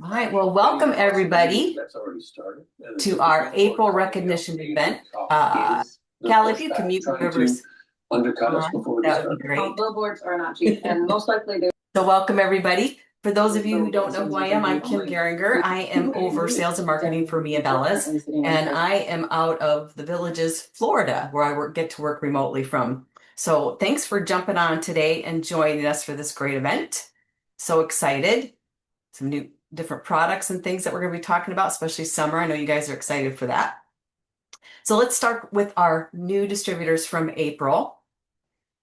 All right, well, welcome everybody to our April recognition event. Cal, if you can mute whoever's undercut us on, before we that start. would be great. Billboards are not cheap, and most likely they're So welcome everybody. For those of you who don't know who I am, I'm Kim Geringer. I am over sales and marketing for Mia Bellas, and I am out of the Villages, Florida, where I get to work remotely from. So thanks for jumping on today and joining us for this great event. So excited. Some new different products and things that we're going to be talking about, especially summer. I know you guys are excited for that. So let's start with our new distributors from April.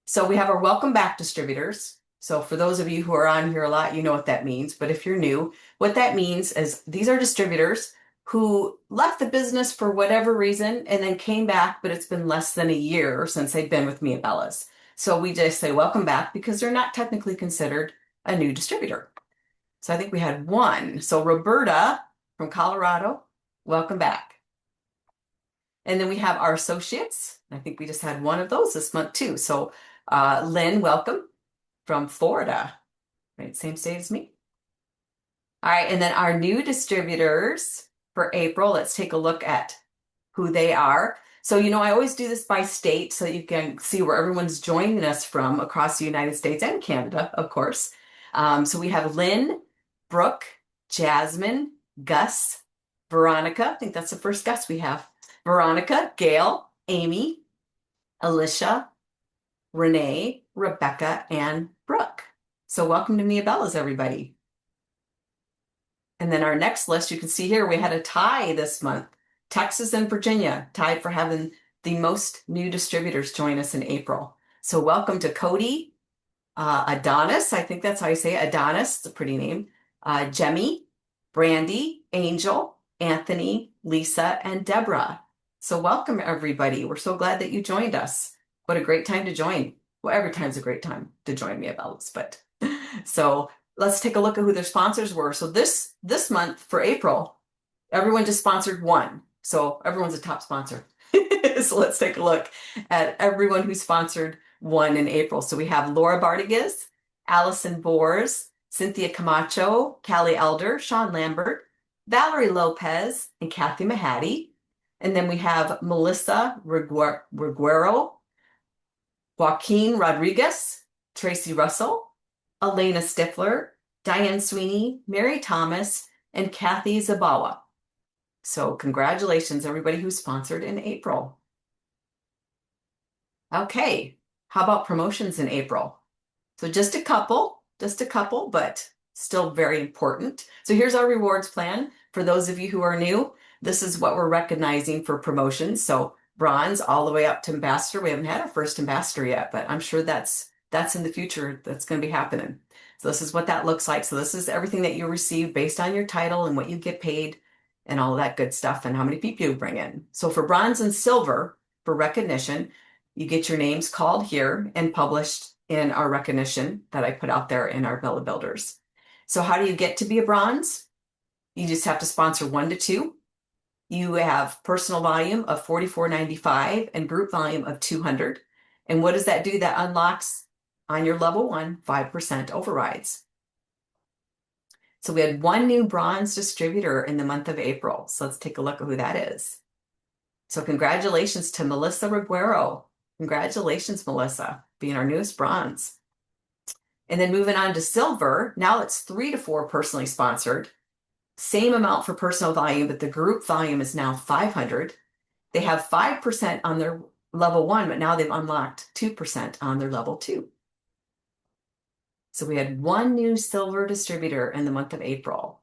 So we have our welcome back distributors. So for those of you who are on here a lot, you know what that means. But if you're new, what that means is these are distributors who left the business for whatever reason and then came back, but it's been less than a year since they've been with Mia Bellas. So we just say welcome back because they're not technically considered a new distributor. So I think we had one. So Roberta from Colorado, welcome back. And then we have our associates. I think we just had one of those this month too. So Lynn, welcome from Florida, right? Same state as me. All right, and then our new distributors for April, let's take a look at who they are. So, you know, I always do this by state so you can see where everyone's joining us from across the United States and Canada, of course. So we have Lynn, Brooke, Jasmine, Gus, Veronica. I think that's the first Gus we have. Veronica, Gail, Amy, Alicia, Renee, Rebecca, and Brooke. So welcome to Mia Bellas, everybody. And then our next list, you can see here, we had a tie this month. Texas and Virginia tied for having the most new distributors join us in April. So welcome to Cody, Adonis, I think that's how you say it. Adonis, it's a pretty name. Jemmy, Brandy, Angel, Anthony, Lisa, and Deborah. So welcome everybody. We're so glad that you joined us. What a great time to join. Well, every time's a great time to join Mia Bellas, but so let's take a look at who their sponsors were. So this month for April, everyone just sponsored one. So everyone's a top sponsor. So let's take a look at everyone who sponsored one in April. So we have Laura Bartigas, Allison Bors, Cynthia Camacho, Callie Elder, Sean Lambert, Valerie Lopez, and Kathy Mahady. And then we have Melissa Reguero, Joaquin Rodriguez, Tracy Russell, Elena Stifler, Diane Sweeney, Mary Thomas, and Kathy Zabawa. So congratulations, everybody who sponsored in April. Okay, how about promotions in April? So just a couple, but still very important. So here's our rewards plan. For those of you who are new, this is what we're recognizing for promotions. So bronze all the way up to ambassador. We haven't had our first ambassador yet, but I'm sure that's in the future. That's going to be happening. So this is what that looks like. So this is everything that you receive based on your title and what you get paid and all that good stuff and how many people you bring in. So for bronze and silver, for recognition, you get your names called here and published in our recognition that I put out there in our Bella Builders. So how do you get to be a bronze? You just have to sponsor 1 to 2. You have personal volume of $44.95 and group volume of 200. And what does that do? That unlocks on your level 1, 5% overrides. So we had one new bronze distributor in the month of April. So let's take a look at who that is. So congratulations to Melissa Reguero. Congratulations, Melissa, being our newest bronze. And then moving on to silver, now it's 3 to 4 personally sponsored. Same amount for personal volume, but the group volume is now 500. They have 5% on their level 1, but now they've unlocked 2% on their level 2. So we had one new silver distributor in the month of April.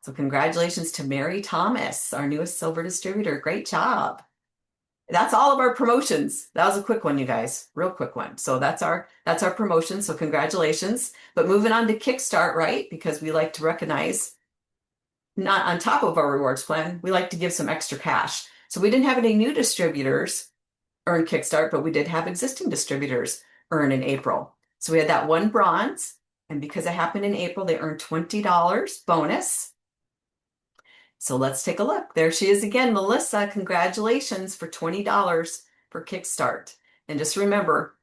So congratulations to Mary Thomas, our newest silver distributor. Great job. That's all of our promotions. That was a quick one, you guys, real quick one. So that's our promotion. So congratulations. But moving on to Kickstart, right? Because we like to recognize, not on top of our rewards plan, we like to give some extra cash. So we didn't have any new distributors earn Kickstart, but we did have existing distributors earn in April. So we had that one bronze, and because it happened in April, they earned $20 bonus. So let's take a look. There she is again, Melissa. Congratulations for $20 for Kickstart. And just remember,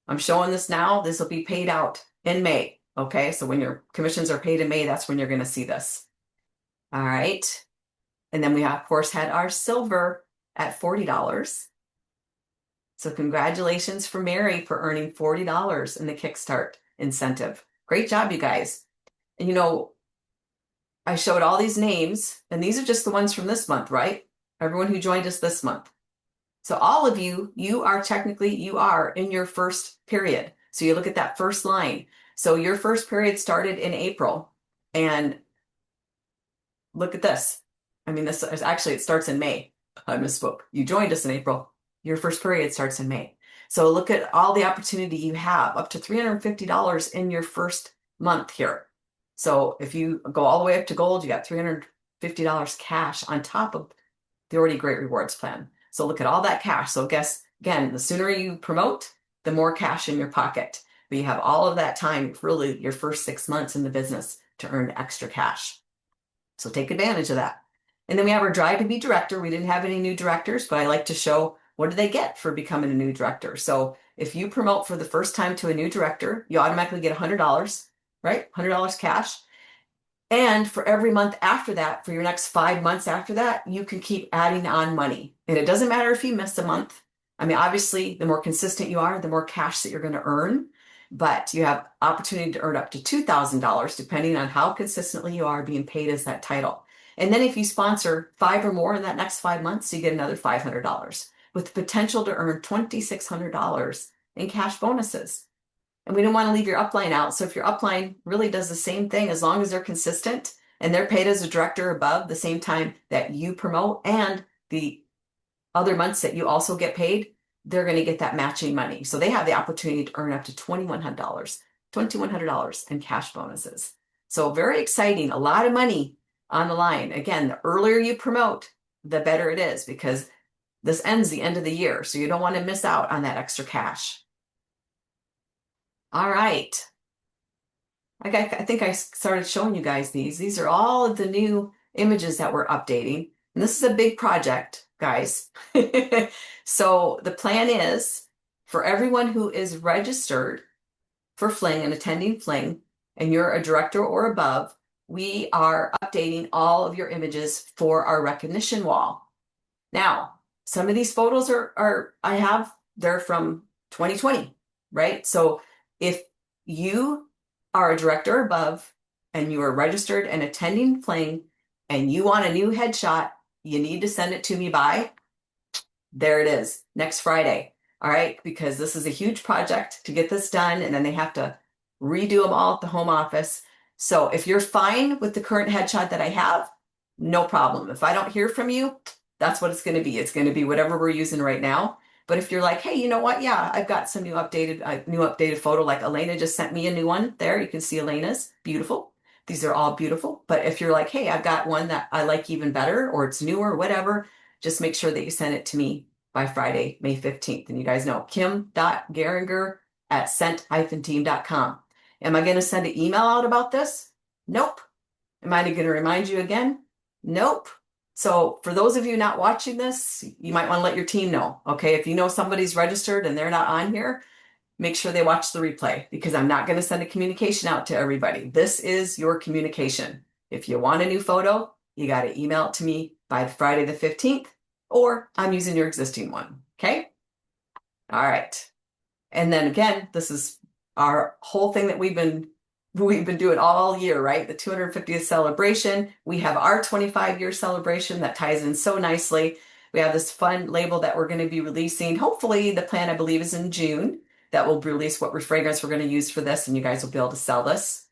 I'm showing this now. This will be paid out in May. Okay, so when your commissions are paid in May, that's when you're going to see this. All right. And then we, of course, had our silver at $40. So congratulations for Mary for earning $40 in the Kickstart incentive. Great job, you guys. And I showed all these names, and these are just the ones from this month, right? Everyone who joined us this month. So all of you, you are in your first period. So you look at that first line. So your first period started in April, and look at this. I mean, this is actually, it starts in May. I misspoke. You joined us in April. Your first period starts in May. So look at all the opportunity you have, up to $350 in your first month here. So if you go all the way up to gold, you got $350 cash on top of the already great rewards plan. So look at all that cash. So guess, again, the sooner you promote, the more cash in your pocket. But you have all of that time, really your first 6 months in the business, to earn extra cash. So take advantage of that. And then we have our drive to be director. We didn't have any new directors, but I like to show what do they get for becoming a new director. So if you promote for the first time to a new director, you automatically get $100, right? $100 cash. And for every month after that, for your next 5 months after that, you can keep adding on money. And it doesn't matter if you miss a month. I mean, obviously, the more consistent you are, the more cash that you're going to earn. But you have opportunity to earn up to $2,000 depending on how consistently you are being paid as that title. And then if you sponsor 5 or more in that next 5 months, you get another $500 with the potential to earn $2,600 in cash bonuses. And we don't want to leave your upline out. So if your upline really does the same thing, as long as they're consistent and they're paid as a director above the same time that you promote and the other months that you also get paid, they're going to get that matching money. So they have the opportunity to earn up to $2,100 in cash bonuses. So very exciting, a lot of money on the line. Again, the earlier you promote, the better it is, because this ends the end of the year. So you don't want to miss out on that extra cash. All right. I think I started showing you guys these. These are all of the new images that we're updating. And this is a big project, guys. So the plan is for everyone who is registered for Fling and attending Fling, and you're a director or above, we are updating all of your images for our recognition wall. Now, some of these photos they're from 2020, right? So if you are a director above and you are registered and attending Fling and you want a new headshot, you need to send it to me by, there it is, next Friday. All right, because this is a huge project to get this done, and then they have to redo them all at the home office. So if you're fine with the current headshot that I have, no problem. If I don't hear from you, that's what it's going to be. It's going to be whatever we're using right now. But if you're like, hey, you know what? Yeah, I've got some new updated photo. Like Elena just sent me a new one there. You can see Elena's beautiful. These are all beautiful. But if you're like, hey, I've got one that I like even better, or it's newer, whatever, just make sure that you send it to me by Friday, May 15th. And you guys know, kim.garinger@scent-team.com. Am I going to send an email out about this? Nope. Am I going to remind you again? Nope. So for those of you not watching this, you might want to let your team know. Okay, if you know somebody's registered and they're not on here, make sure they watch the replay, because I'm not going to send a communication out to everybody. This is your communication. If you want a new photo, you got to email it to me by Friday the 15th, or I'm using your existing one. Okay. All right. And then again, this is our whole thing that we've been doing all year, right? The 250th celebration. We have our 25-year celebration that ties in so nicely. We have this fun label that we're going to be releasing. Hopefully the plan, I believe, is in June, that will release what fragrance we're going to use for this, and you guys will be able to sell this.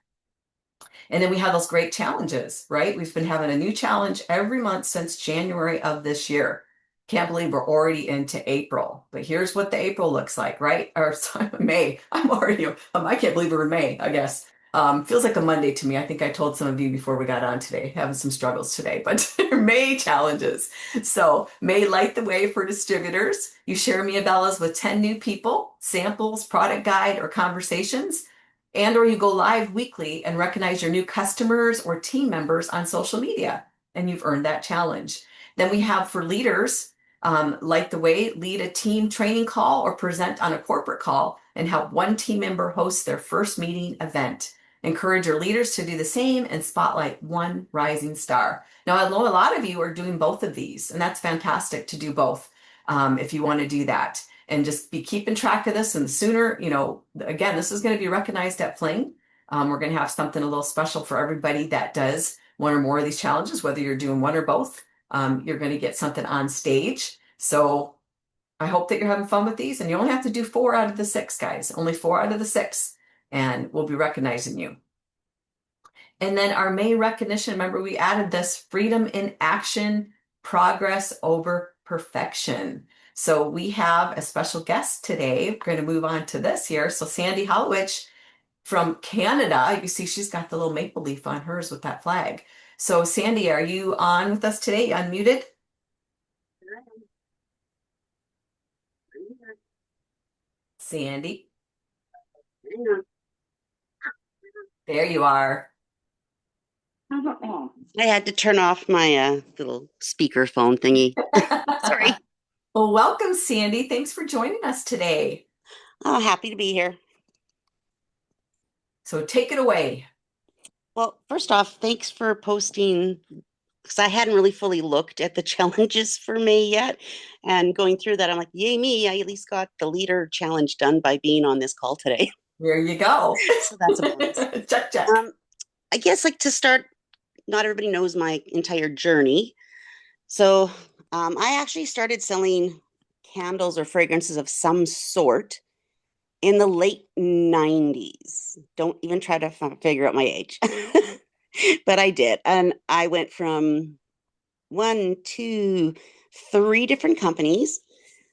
And then we have those great challenges, right? We've been having a new challenge every month since January of this year. Can't believe we're already into April, but here's what the April looks like, right? Or sorry, May. I can't believe we're in May, I guess. Feels like a Monday to me. I think I told some of you before we got on today, having some struggles today, but May challenges. So May light the way for distributors. You share Mia Bellas with 10 new people, samples, product guide, or conversations, or you go live weekly and recognize your new customers or team members on social media, and you've earned that challenge. Then we have for leaders, light the way, lead a team training call or present on a corporate call and help one team member host their first meeting event. Encourage your leaders to do the same and spotlight one rising star. Now, I know a lot of you are doing both of these, and that's fantastic to do both if you want to do that. And just be keeping track of this. And the sooner, again, this is going to be recognized at Fling. We're going to have something a little special for everybody that does one or more of these challenges, whether you're doing one or both. You're going to get something on stage. So I hope that you're having fun with these. And you only have to do 4 out of the 6, guys. Only 4 out of the 6. And we'll be recognizing you. And then our May recognition, remember we added this freedom in action, progress over perfection. So we have a special guest today. We're going to move on to this here. So Sandy Holowich from Canada, you see she's got the little maple leaf on hers with that flag. So Sandy, are you on with us today? Unmuted? Sandy? There you are. I had to turn off my little speaker phone thingy. Sorry. Well, welcome, Sandy. Thanks for joining us today. Oh, happy to be here. So take it away. Well, first off, thanks for posting, because I hadn't really fully looked at the challenges for May yet. And going through that, I'm like, yay, me. I at least got the leader challenge done by being on this call today. There you go. So that's a bonus. Check, check. I guess to start, not everybody knows my entire journey. So I actually started selling candles or fragrances of some sort in the late 90s. Don't even try to figure out my age. But I did. And I went from 1, 2, 3 different companies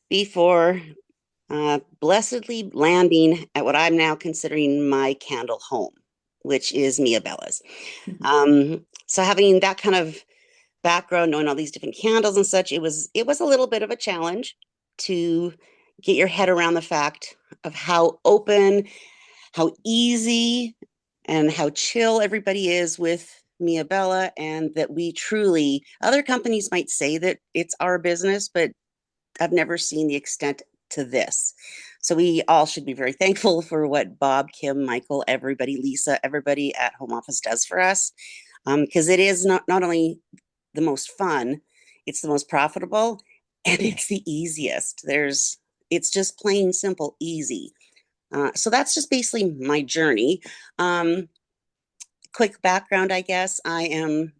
before blessedly landing at what I'm now considering my candle home, which is Mia Bella's. So having that kind of background, knowing all these different candles and such, it was a little bit of a challenge to get your head around the fact of how open, how easy, and how chill everybody is with Mia Bella, and that we truly, other companies might say that it's our business, but I've never seen the extent to this. So we all should be very thankful for what Bob, Kim, Michael, everybody, Lisa, everybody at home office does for us. Because it is not only the most fun, it's the most profitable, and it's the easiest. It's just plain simple, easy. So that's just basically my journey. Quick background, I guess. It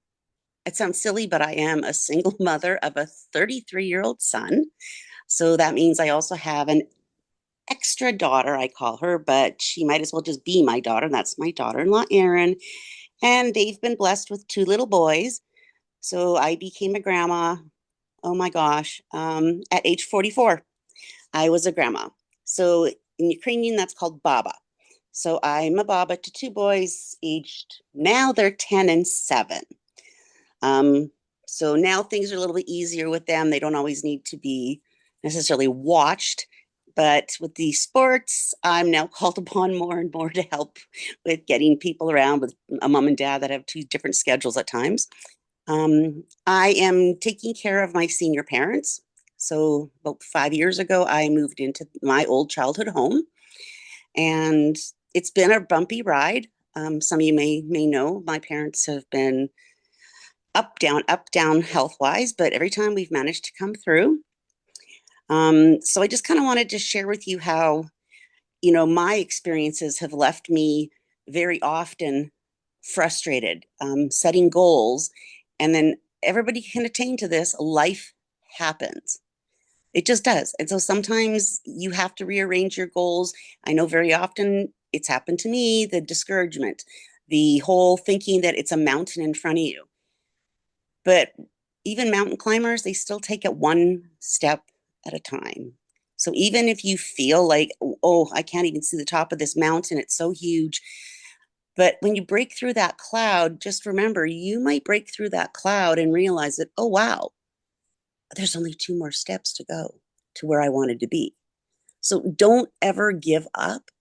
sounds silly, but I am a single mother of a 33-year-old son. So that means I also have an extra daughter, I call her, but she might as well just be my daughter. And that's my daughter-in-law, Erin. And they've been blessed with 2 little boys. So I became a grandma, oh my gosh, at age 44. I was a grandma. So in Ukrainian, that's called baba. So I'm a baba to 2 boys aged, now they're 10 and 7. So now things are a little bit easier with them. They don't always need to be necessarily watched. But with the sports, I'm now called upon more and more to help with getting people around with a mom and dad that have 2 different schedules at times. I am taking care of my senior parents. So about 5 years ago, I moved into my old childhood home, and it's been a bumpy ride. Some of you may know my parents have been up, down health-wise, but every time we've managed to come through. So I just kind of wanted to share with you how, my experiences have left me very often frustrated, setting goals, and then everybody can attain to this. Life happens. It just does. And so sometimes you have to rearrange your goals. I know very often it's happened to me, the discouragement, the whole thinking that it's a mountain in front of you. But even mountain climbers, they still take it one step at a time. So even if you feel like, oh, I can't even see the top of this mountain, it's so huge. But when you break through that cloud, just remember, you might break through that cloud and realize that, oh, wow, there's only 2 more steps to go to where I wanted to be. So don't ever give up.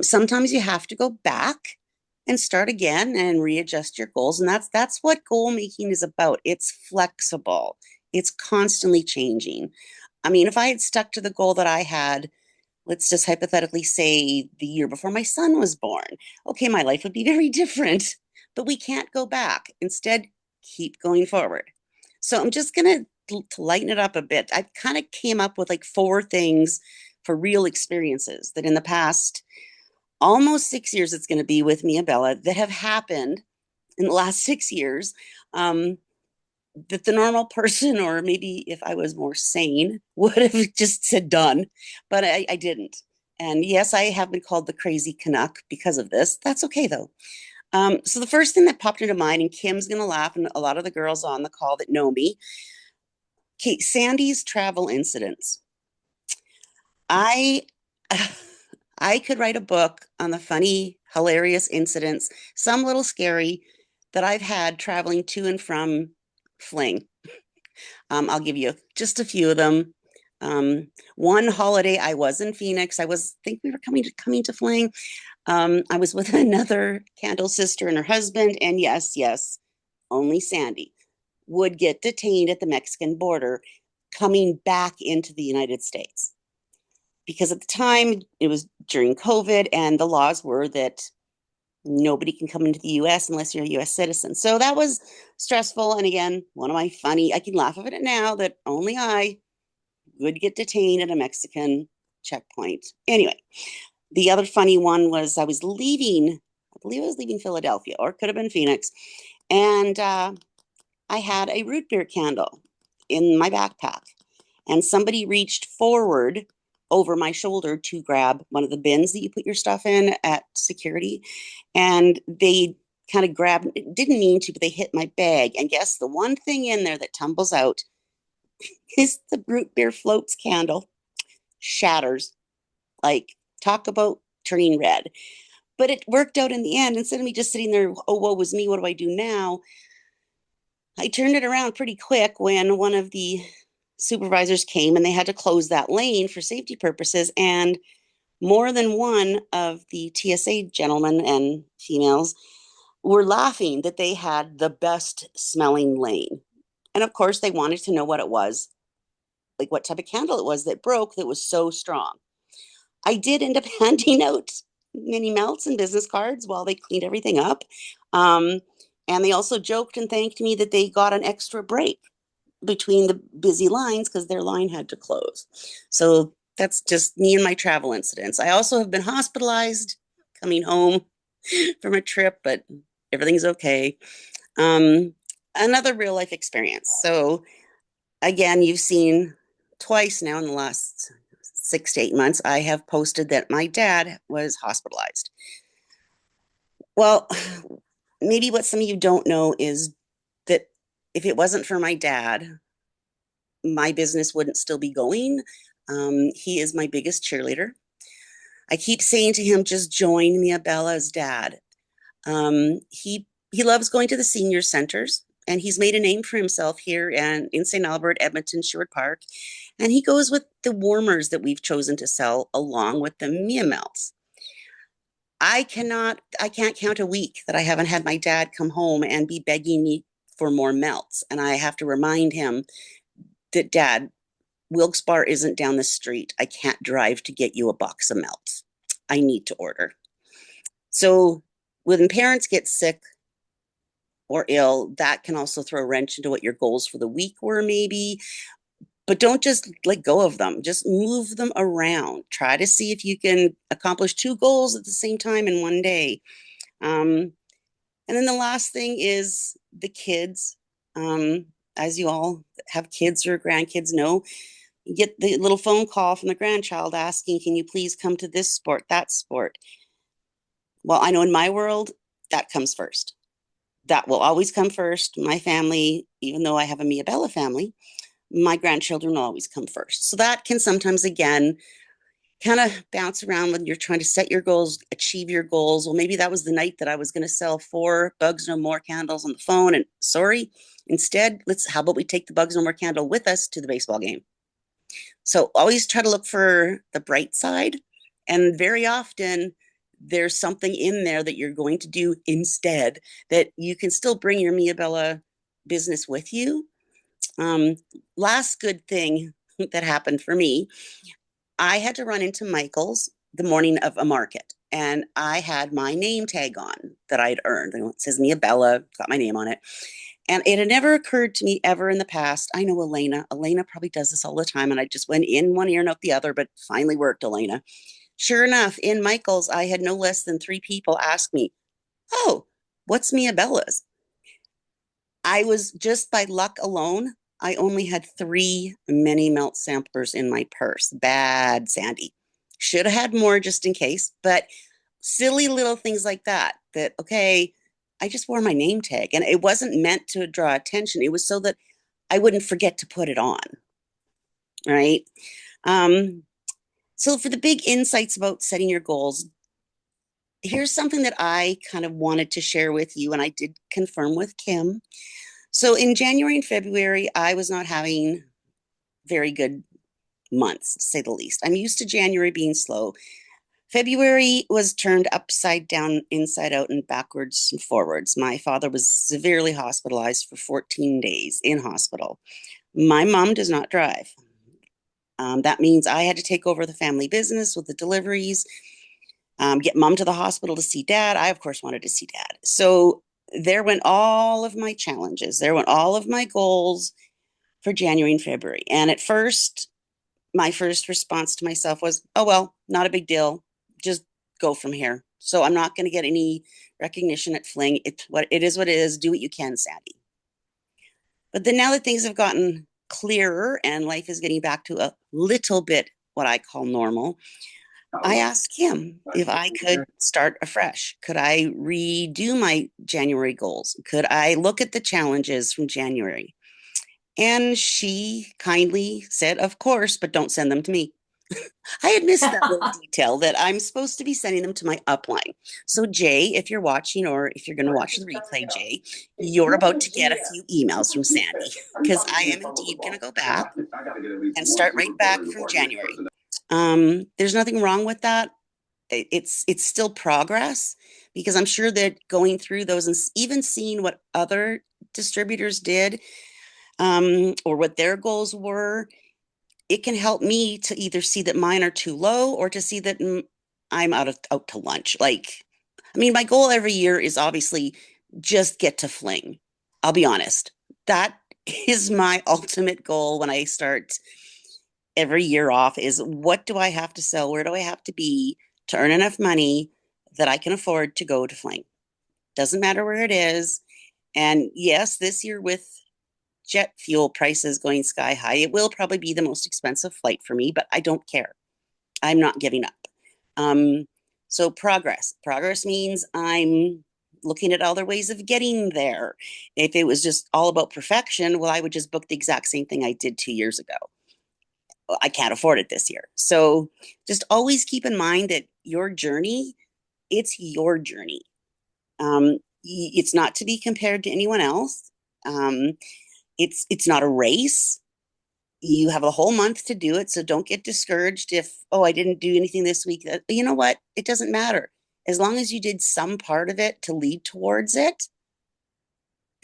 Sometimes you have to go back and start again and readjust your goals. And that's what goal making is about. It's flexible. It's constantly changing. I mean, if I had stuck to the goal that I had let's just hypothetically say the year before my son was born. Okay, my life would be very different, but we can't go back. Instead, keep going forward. So I'm just going to lighten it up a bit. I kind of came up with like 4 things for real experiences that in the past almost 6 years it's going to be with Mia Bella that have happened in the last 6 years. That the normal person, or maybe if I was more sane, would have just said done, but I didn't. And yes, I have been called the crazy Canuck because of this. That's okay though. So the first thing that popped into mind, and Kim's gonna laugh, and a lot of the girls on the call that know me, okay, Sandy's travel incidents. I I could write a book on the funny, hilarious incidents, some little scary, that I've had traveling to and from Fling. I'll give you just a few of them. One holiday, I was in Phoenix. Think we were coming to Fling. I was with another Candle sister and her husband, and yes, only Sandy would get detained at the Mexican border coming back into the United States. Because at the time it was during COVID, and the laws were that nobody can come into the US unless you're a US citizen. So that was stressful. And again, one of my funny, I can laugh at it now that only I would get detained at a Mexican checkpoint. Anyway, the other funny one was I believe I was leaving Philadelphia, or it could have been Phoenix. And I had a root beer candle in my backpack. And somebody reached forward over my shoulder to grab one of the bins that you put your stuff in at security. And they kind of grabbed, didn't mean to, but they hit my bag. And guess the one thing in there that tumbles out is the root beer floats candle. Shatters. Like, talk about turning red. But it worked out in the end. Instead of me just sitting there, oh, woe was me, what do I do now? I turned it around pretty quick when one of the supervisors came and they had to close that lane for safety purposes. And more than one of the TSA gentlemen and females were laughing that they had the best smelling lane. And of course, they wanted to know what it was, like what type of candle it was that broke that was so strong. I did end up handing out mini melts and business cards while they cleaned everything up. Um, and they also joked and thanked me that they got an extra break between the busy lines because their line had to close. So that's just me and my travel incidents. I also have been hospitalized coming home from a trip, but everything's okay. Um, Another real life experience. So again, you've seen twice now in the last 6 to 8 months, I have posted that my dad was hospitalized. Well, maybe what some of you don't know is that if it wasn't for my dad, my business wouldn't still be going. He is my biggest cheerleader. I keep saying to him, just join Mia Bella's dad. He loves going to the senior centers, and he's made a name for himself here and in St. Albert, Edmonton, Sherwood Park. And he goes with the warmers that we've chosen to sell along with the Mia Melts. I can't count a week that I haven't had my dad come home and be begging me for more melts. And I have to remind him that, Dad, Wilkes Bar isn't down the street. I can't drive to get you a box of melts. I need to order. So when parents get sick or ill, that can also throw a wrench into what your goals for the week were, maybe. But don't just let go of them. Just move them around. Try to see if you can accomplish 2 goals at the same time in one day. And then the last thing is the kids. As you all have kids or grandkids know, you get the little phone call from the grandchild asking, can you please come to this sport, that sport? Well, I know in my world, that comes first. That will always come first. My family, even though I have a Mia Bella family, my grandchildren will always come first. So that can sometimes, again, kind of bounce around when you're trying to set your goals, achieve your goals. Well, maybe that was the night that I was going to sell 4 Bugs No More candles on the phone. And sorry, instead, how about we take the Bugs No More candle with us to the baseball game? So always try to look for the bright side. And very often, there's something in there that you're going to do instead that you can still bring your Mia Bella business with you. Last good thing that happened for me, I had to run into Michael's the morning of a market, and I had my name tag on that I'd earned. It says Mia Bella, got my name on it. And it had never occurred to me ever in the past. I know Elena. Elena probably does this all the time. And I just went in one ear and out the other, but finally worked, Elena. Sure enough, in Michael's, I had no less than 3 people ask me, "Oh, what's Mia Bella's?" I was just by luck alone, I only had 3 mini melt samplers in my purse. Bad, Sandy. Should have had more just in case, but silly little things like that, okay, I just wore my name tag and it wasn't meant to draw attention. It was so that I wouldn't forget to put it on, right? Um, so for the big insights about setting your goals, here's something that I kind of wanted to share with you, and I did confirm with Kim. So in January and February, I was not having very good months, to say the least. I'm used to January being slow. February was turned upside down, inside out, and backwards and forwards. My father was severely hospitalized for 14 days in hospital. My mom does not drive. That means I had to take over the family business with the deliveries, get mom to the hospital to see dad. I, of course, wanted to see dad. So there went all of my challenges. There went all of my goals for January and February. And at first, my first response to myself was, oh, well, not a big deal. Just go from here. So I'm not going to get any recognition at Fling. It's what it is, what it is. Do what you can, Sandy. But then now that things have gotten clearer and life is getting back to a little bit what I call normal, I asked him if I could start afresh. Could I redo my January goals? Could I look at the challenges from January? And she kindly said, of course, but don't send them to me. I had missed that little detail that I'm supposed to be sending them to my upline. So, Jay, if you're watching or if you're going to watch the replay, Jay, you're about to get a few emails from Sandy because I am indeed going to go back and start right back from January. There's nothing wrong with that. It's still progress because I'm sure that going through those and even seeing what other distributors did or what their goals were, it can help me to either see that mine are too low or to see that I'm out to lunch. Like, I mean, my goal every year is obviously just get to Fling. I'll be honest. That is my ultimate goal when I start every year off is what do I have to sell? Where do I have to be to earn enough money that I can afford to go to Fling? Doesn't matter where it is. And yes, this year with jet fuel prices going sky high, it will probably be the most expensive flight for me, but I don't care. I'm not giving up. So progress. Progress means I'm looking at other ways of getting there. If it was just all about perfection, well, I would just book the exact same thing I did 2 years ago. Well, I can't afford it this year. So just always keep in mind that your journey, it's your journey. It's not to be compared to anyone else. It's not a race. You have a whole month to do it, so don't get discouraged if, oh, I didn't do anything this week. You know what? It doesn't matter. As long as you did some part of it to lead towards it,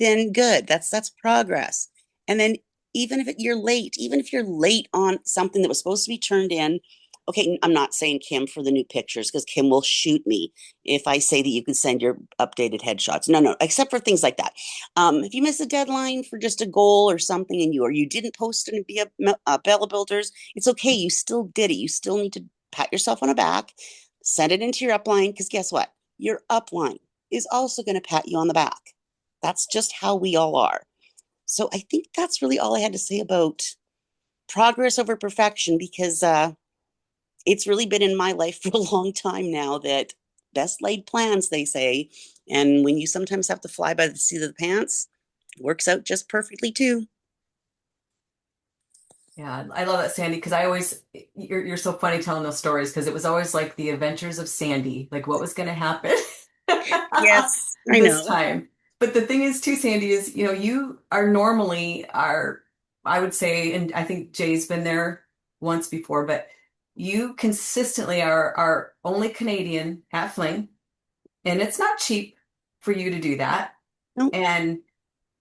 then good. That's progress. And then even if you're late, even if you're late on something that was supposed to be turned in, okay, I'm not saying Kim for the new pictures because Kim will shoot me if I say that you can send your updated headshots. No, except for things like that. If you miss a deadline for just a goal or something and you didn't post it and be a Bella Builders, it's okay. You still did it. You still need to pat yourself on the back, send it into your upline because guess what? Your upline is also going to pat you on the back. That's just how we all are. So I think that's really all I had to say about progress over perfection because it's really been in my life for a long time now that best laid plans, they say. And when you sometimes have to fly by the seat of the pants, it works out just perfectly too. Yeah, I love that, Sandy, because you're so funny telling those stories because it was always like the adventures of Sandy, like what was going to happen Yes, I this know. time. But the thing is, too, Sandy, is you are normally I would say, and I think Jay's been there once before, but you consistently are our only Canadian at Fling, and it's not cheap for you to do that. No, And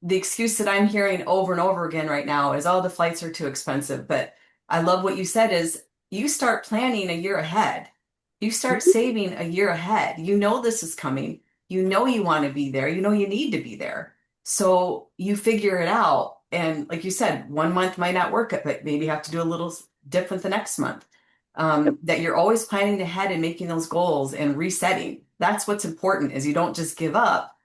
the excuse that I'm hearing over and over again right now is, oh, the flights are too expensive. But I love what you said is you start planning a year ahead. You start saving a year ahead. You know this is coming. You know you want to be there. You know you need to be there. So you figure it out. And like you said, 1 month might not work, but maybe you have to do a little different the next month. That you're always planning ahead and making those goals and resetting. That's what's important is you don't just give up.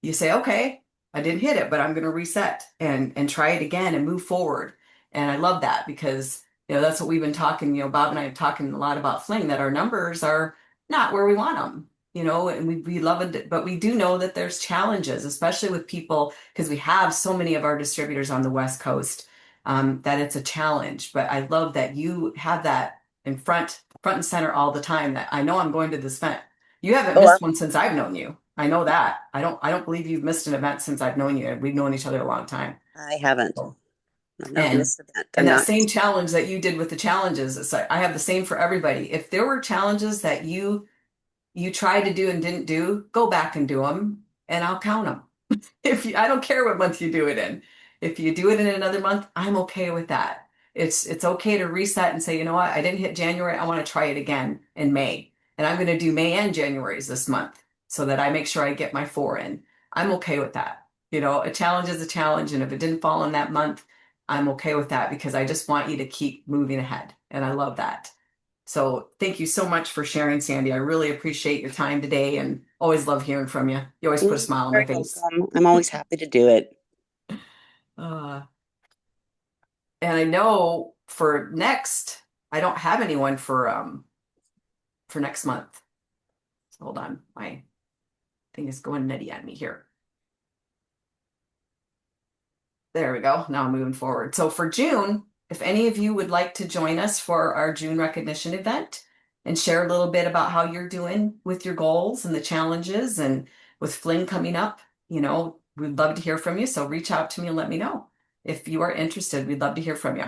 You say, okay, I didn't hit it, but I'm going to reset and try it again and move forward. And I love that because that's what we've been talking. Bob and I are talking a lot about Fling that our numbers are not where we want them. And we love it, but we do know that there's challenges, especially with people because we have so many of our distributors on the West Coast that it's a challenge. But I love that you have that in front and center all the time. That I know I'm going to this event. You haven't Oh, missed one since I've known you. I know that. I don't believe you've missed an event since I've known you. We've known each other a long time. I haven't. So, I've not and missed an event. and I'm that not. same challenge that you did with the challenges, it's like I have the same for everybody. If there were challenges that you tried to do and didn't do, go back and do them, and I'll count them. I don't care what month you do it in. If you do it in another month, I'm okay with that. It's okay to reset and say, you know what, I didn't hit January. I want to try it again in May. And I'm going to do May and January's this month so that I make sure I get my 4 in. I'm okay with that. A challenge is a challenge. And if it didn't fall in that month, I'm okay with that because I just want you to keep moving ahead. And I love that. So thank you so much for sharing, Sandy. I really appreciate your time today and always love hearing from you. You always put a smile on my Very face. welcome. I'm always happy to do it. Uh, and I know for next, I don't have anyone for next month. Hold on, my thing is going nutty on me here. There we go. Now I'm moving forward. So for June, if any of you would like to join us for our June recognition event and share a little bit about how you're doing with your goals and the challenges and with Fling coming up, we'd love to hear from you. So reach out to me and let me know if you are interested. We'd love to hear from you.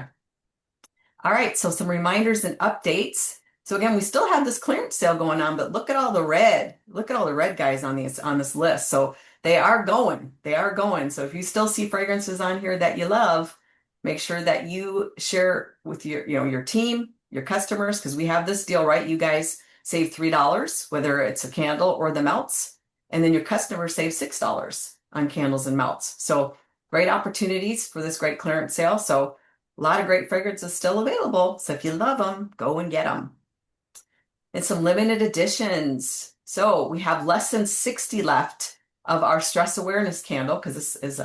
All right, so some reminders and updates. So again, we still have this clearance sale going on, but look at all the red. Look at all the red guys on this list. So they are going. They are going. So if you still see fragrances on here that you love, make sure that you share with your team, your customers, because we have this deal, right? You guys save $3, whether it's a candle or the melts, and then your customers save $6 on candles and melts. So great opportunities for this great clearance sale. So a lot of great fragrances still available. So if you love them, go and get them. And some limited editions. So we have less than 60 left of our stress awareness candle because this is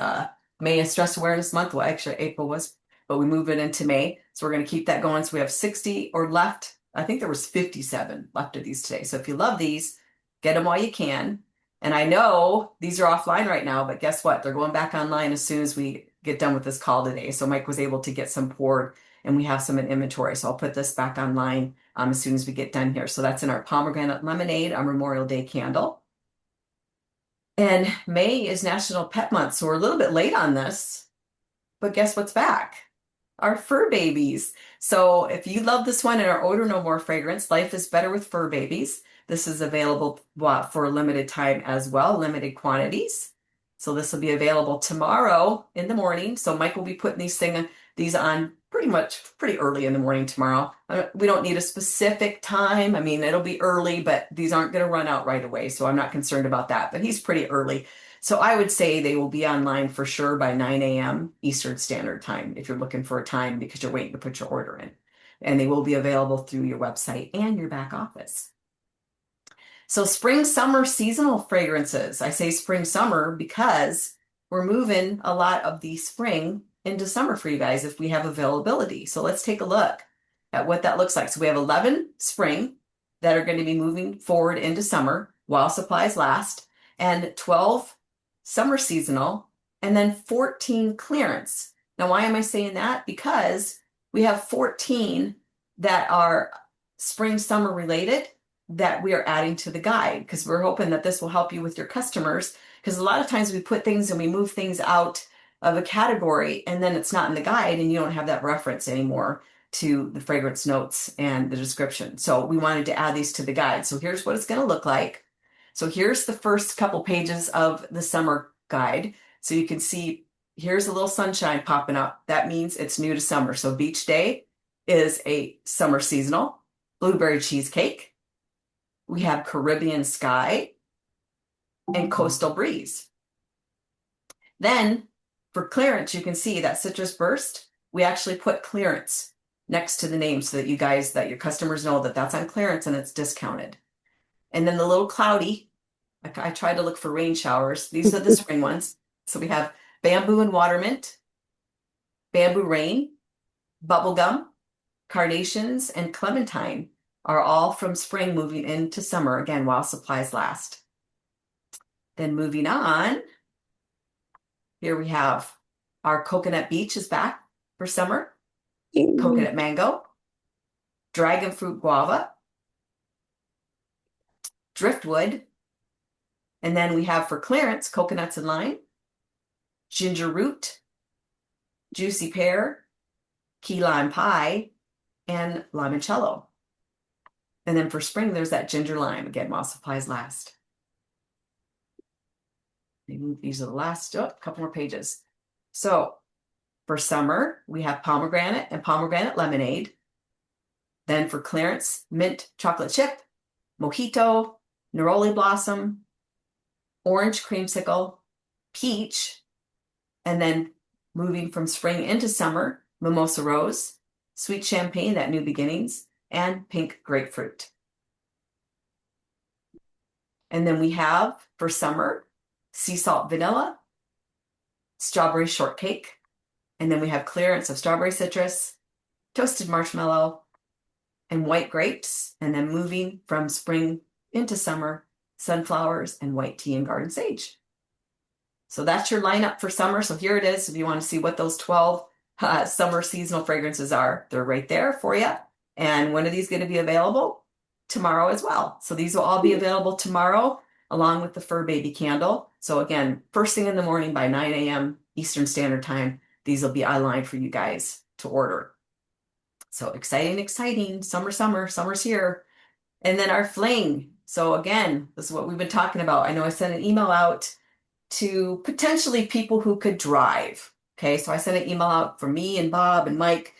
May is stress awareness month. Well, actually April was, but we move it into May. So we're going to keep that going. So we have 60 or left. I think there was 57 left of these today. So if you love these, get them while you can. And I know these are offline right now, but guess what? They're going back online as soon as we get done with this call today. So Mike was able to get some poured and we have some in inventory. So I'll put this back online as soon as we get done here. So that's in our pomegranate lemonade, our Memorial Day candle. And May is National Pet Month. So we're a little bit late on this, but guess what's back? Our fur babies. So if you love this one in our Odor No More fragrance, Life is Better with Fur Babies. This is available for a limited time as well, limited quantities. So this will be available tomorrow in the morning. So Mike will be putting these on pretty early in the morning tomorrow. We don't need a specific time. I mean, it'll be early, but these aren't going to run out right away. So I'm not concerned about that, but he's pretty early. So I would say they will be online for sure by 9 a.m. Eastern Standard Time if you're looking for a time because you're waiting to put your order in. And they will be available through your website and your back office. So spring, summer, seasonal fragrances. I say spring, summer because we're moving a lot of the spring into summer for you guys if we have availability. So let's take a look at what that looks like. So we have 11 spring that are going to be moving forward into summer while supplies last, and 12 summer seasonal, and then 14 clearance. Now, why am I saying that? Because we have 14 that are spring, summer related that we are adding to the guide because we're hoping that this will help you with your customers. Because a lot of times we put things and we move things out of a category and then it's not in the guide and you don't have that reference anymore to the fragrance notes and the description. So we wanted to add these to the guide. So here's what it's going to look like. So here's the first couple pages of the summer guide. So you can see here's a little sunshine popping up. That means it's new to summer. So beach day, is a summer seasonal blueberry cheesecake. We have Caribbean Sky and Coastal Breeze. Then for clearance, you can see that Citrus Burst, we actually put clearance next to the name so that you guys, that your customers know that that's on clearance and it's discounted. And then the little cloudy, I tried to look for rain showers. These are the spring ones. So we have Bamboo and Watermint, Bamboo Rain, Bubblegum, Carnations, and Clementine are all from spring moving into summer, again, while supplies last. Then moving on, here we have our Coconut Beach is back for summer, Coconut Mango, Dragon Fruit Guava, Driftwood, and then we have for clearance, Coconuts and Lime, Ginger Root, Juicy Pear, Key Lime Pie, and Limoncello. And then for spring, there's that ginger lime, again, while supplies last. These are the last, couple more pages. So for summer, we have pomegranate and pomegranate lemonade. Then for clearance, mint chocolate chip, mojito, neroli blossom, orange creamsicle, peach, and then moving from spring into summer, mimosa rose, sweet champagne, that new beginnings, and pink grapefruit. And then we have for summer, sea salt vanilla, strawberry shortcake, and then we have clearance of strawberry citrus, toasted marshmallow, and white grapes, and then moving from spring into summer, sunflowers and white tea and garden sage. So that's your lineup for summer. So here it is. If you want to see what those 12 summer seasonal fragrances are, they're right there for you. And when are these going to be available? Tomorrow as well. So these will all be available tomorrow, along with the Fur Baby candle. So again, first thing in the morning by 9 a.m. Eastern Standard Time, these will be online for you guys to order. So exciting, exciting. Summer's here. And then our fling. So again, this is what we've been talking about. I know I sent an email out to potentially people who could drive. Okay, so I sent an email out for me and Bob and Mike,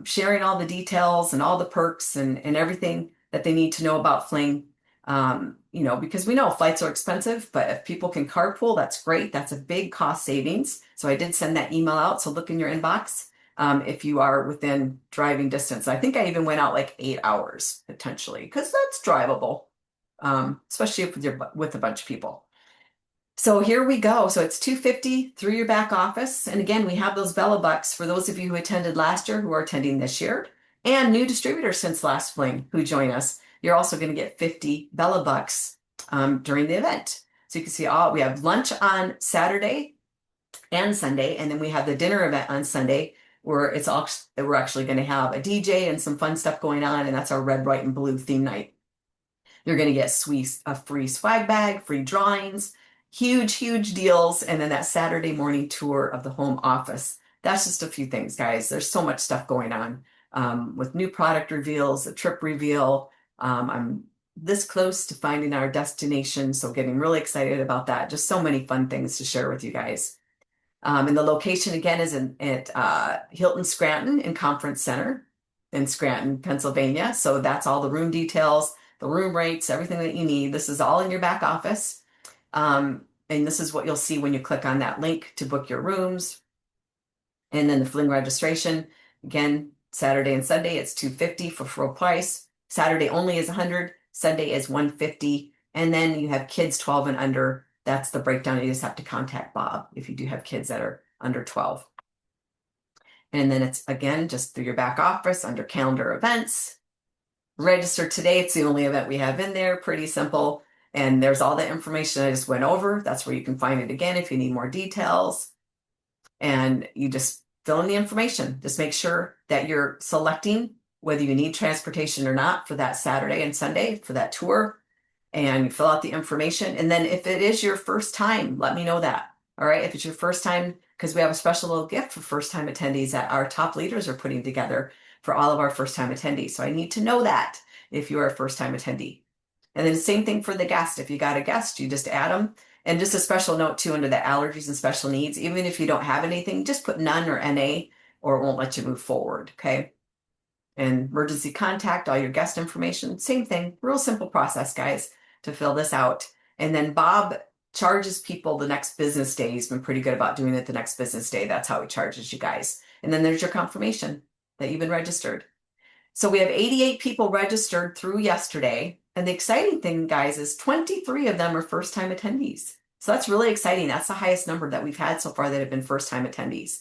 sharing all the details and all the perks and everything that they need to know about Fling. Because we know flights are expensive, but if people can carpool, that's great. That's a big cost savings. So I did send that email out. So look in your inbox if you are within driving distance. I think I even went out like 8 hours potentially, because that's drivable, especially if with a bunch of people. So here we go. So it's $250 through your back office. And again, we have those Bella Bucks for those of you who attended last year, who are attending this year, and new distributors since last Fling who join us. You're also going to get 50 Bella Bucks during the event. So you can see we have lunch on Saturday and Sunday, and then we have the dinner event on Sunday where we're actually going to have a DJ and some fun stuff going on, and that's our red, white, and blue theme night. You're going to get a free swag bag, free drawings, huge deals, and then that Saturday morning tour of the home office. That's just a few things, guys. There's so much stuff going on with new product reveals, a trip reveal. I'm this close to finding our destination, so getting really excited about that. Just so many fun things to share with you guys. And the location again is at Hilton Scranton and Conference Center in Scranton, Pennsylvania. So that's all the room details, the room rates, everything that you need. This is all in your back office. And this is what you'll see when you click on that link to book your rooms. And then the Fling registration, again, Saturday and Sunday, it's $250 for full price. Saturday only is $100, Sunday is $150. And then you have kids 12 and under. That's the breakdown. You just have to contact Bob if you do have kids that are under 12. And then it's, again, just through your back office under calendar events. Register today. It's the only event we have in there. Pretty simple. And there's all the information I just went over. That's where you can find it again if you need more details. And you just fill in the information. Just make sure that you're selecting whether you need transportation or not for that Saturday and Sunday for that tour. And you fill out the information. And then if it is your first time, let me know that. All right. If it's your first time, because we have a special little gift for first time attendees that our top leaders are putting together for all of our first time attendees. So I need to know that if you're a first time attendee. And then the same thing for the guest. If you got a guest, you just add them. And just a special note too, under the allergies and special needs, even if you don't have anything, just put none or NA or it won't let you move forward. Okay. and emergency contact, all your guest information, same thing. Real simple process, guys, to fill this out. And then Bob charges people the next business day. He's been pretty good about doing it the next business day. That's how he charges you guys. And then there's your confirmation that you've been registered. So we have 88 people registered through yesterday. And the exciting thing, guys, is 23 of them are first-time attendees. So that's really exciting. That's the highest number that we've had so far that have been first-time attendees.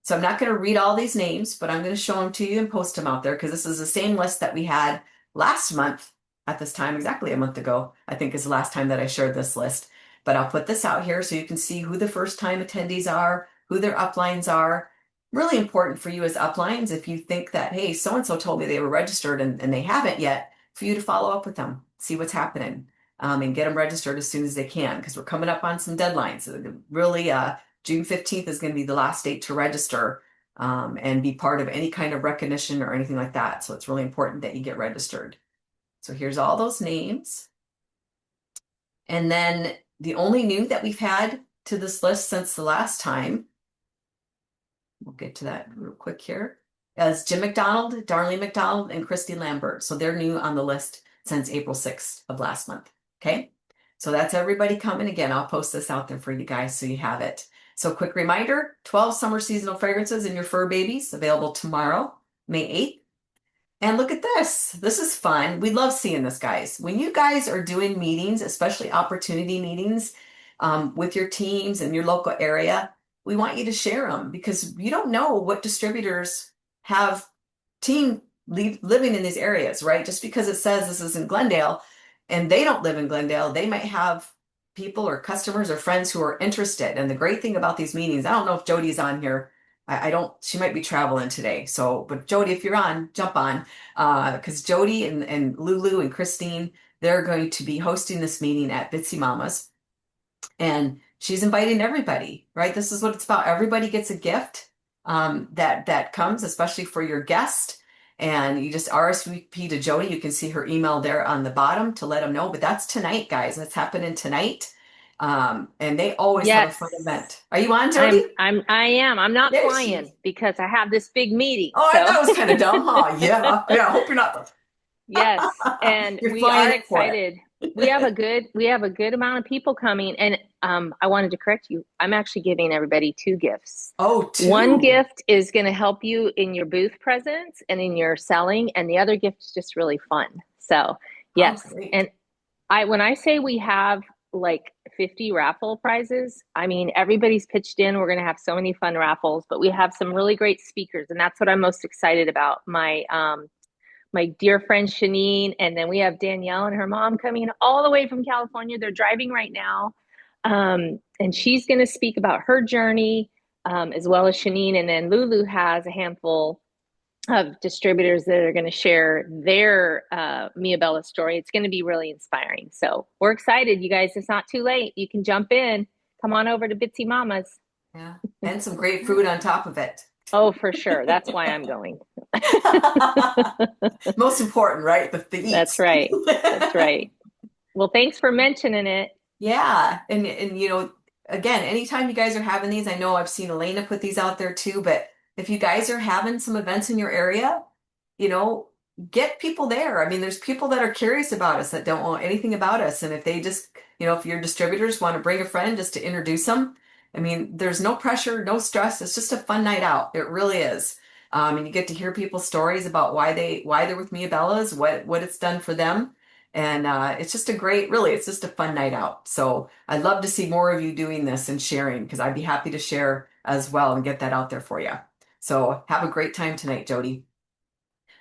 So I'm not going to read all these names, but I'm going to show them to you and post them out there because this is the same list that we had last month at this time, exactly a month ago, I think is the last time that I shared this list. But I'll put this out here so you can see who the first-time attendees are, who their uplines are. Really important for you as uplines if you think that, hey, so-and-so told me they were registered and they haven't yet, for you to follow up with them, see what's happening, and get them registered as soon as they can because we're coming up on some deadlines. So really, June 15th is going to be the last date to register and be part of any kind of recognition or anything like that. So it's really important that you get registered. So here's all those names. And then the only new that we've had to this list since the last time, we'll get to that real quick here, is Jim McDonald, Darlene McDonald, and Christy Lambert. So they're new on the list since April 6th of last month. Okay, so that's everybody coming. Again, I'll post this out there for you guys so you have it. So quick reminder, 12 summer seasonal fragrances in your fur babies available tomorrow, May 8th. And look at this. This is fun. We love seeing this, guys. When you guys are doing meetings, especially opportunity meetings with your teams in your local area, we want you to share them because you don't know what distributors have living in these areas, right? Just because it says this is in Glendale and they don't live in Glendale, they might have people or customers or friends who are interested. And the great thing about these meetings, I don't know if Jody's on here. I don't, she might be traveling today. So, but Jody, if you're on, jump on. Because Jody and Lulu and Christine, they're going to be hosting this meeting at Bitsy Mamas. And she's inviting everybody, right? This is what it's about. Everybody gets a gift that comes, especially for your guest. And you just RSVP to Jody. You can see her email there on the bottom to let them know. But that's tonight, guys. That's happening tonight. And they always have a fun event. Are you on, Jody? I am. I'm not There flying because I have this big meeting. Oh, so. that was kind of dumb, huh? Yeah. Yeah. I hope you're not. Yes, and You're we flying are in for it. excited. We have a good amount of people coming, and I wanted to correct you. I'm actually giving everybody 2 gifts. Oh, 2. One gift is going to help you in your booth presence and in your selling, and the other gift is just really fun. So yes, great. and when I say we have like 50 raffle prizes, I mean everybody's pitched in. We're going to have so many fun raffles, but we have some really great speakers, and that's what I'm most excited about. My dear friend Shanine, and then we have Danielle and her mom coming all the way from California. They're driving right now, and she's going to speak about her journey, as well as Shanine. And then Lulu has a handful of distributors that are going to share their Mia Bella story. It's going to be really inspiring. So we're excited, you guys. It's not too late. You can jump in. Come on over to Bitsy Mamas. Yeah, and some great food on top of it. Oh, for sure. That's why I'm going. Most important, right? The eats. That's right. That's right. Well, thanks for mentioning it. Yeah. And you know, again, anytime you guys are having these, I know I've seen Elena put these out there too, but if you guys are having some events in your area, you know, get people there. I mean, there's people that are curious about us that don't know anything about us. And if they just, you know, if your distributors want to bring a friend just to introduce them, I mean, there's no pressure, no stress. It's just a fun night out. It really is. And you get to hear people's stories about why they're with Mia Bella's, what it's done for them. And it's just it's just a fun night out. So I'd love to see more of you doing this and sharing because I'd be happy to share as well and get that out there for you. So have a great time tonight, Jody.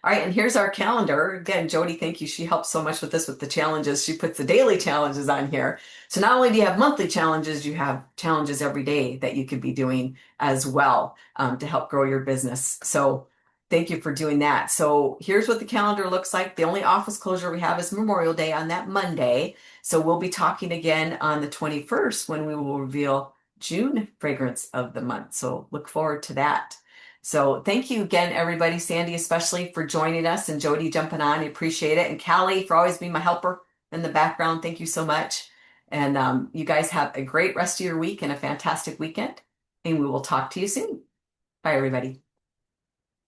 All right, and here's our calendar. Again, Jody, thank you. She helps so much with this with the challenges. She puts the daily challenges on here. So not only do you have monthly challenges, you have challenges every day that you could be doing as well to help grow your business. So thank you for doing that. So here's what the calendar looks like. The only office closure we have is Memorial Day on that Monday. So we'll be talking again on the 21st when we will reveal June fragrance of the month. So look forward to that. So thank you again, everybody, Sandy especially for joining us and Jody jumping on. I appreciate it. And Callie for always being my helper in the background. Thank you so much. And you guys have a great rest of your week and a fantastic weekend. And we will talk to you soon. Bye, everybody.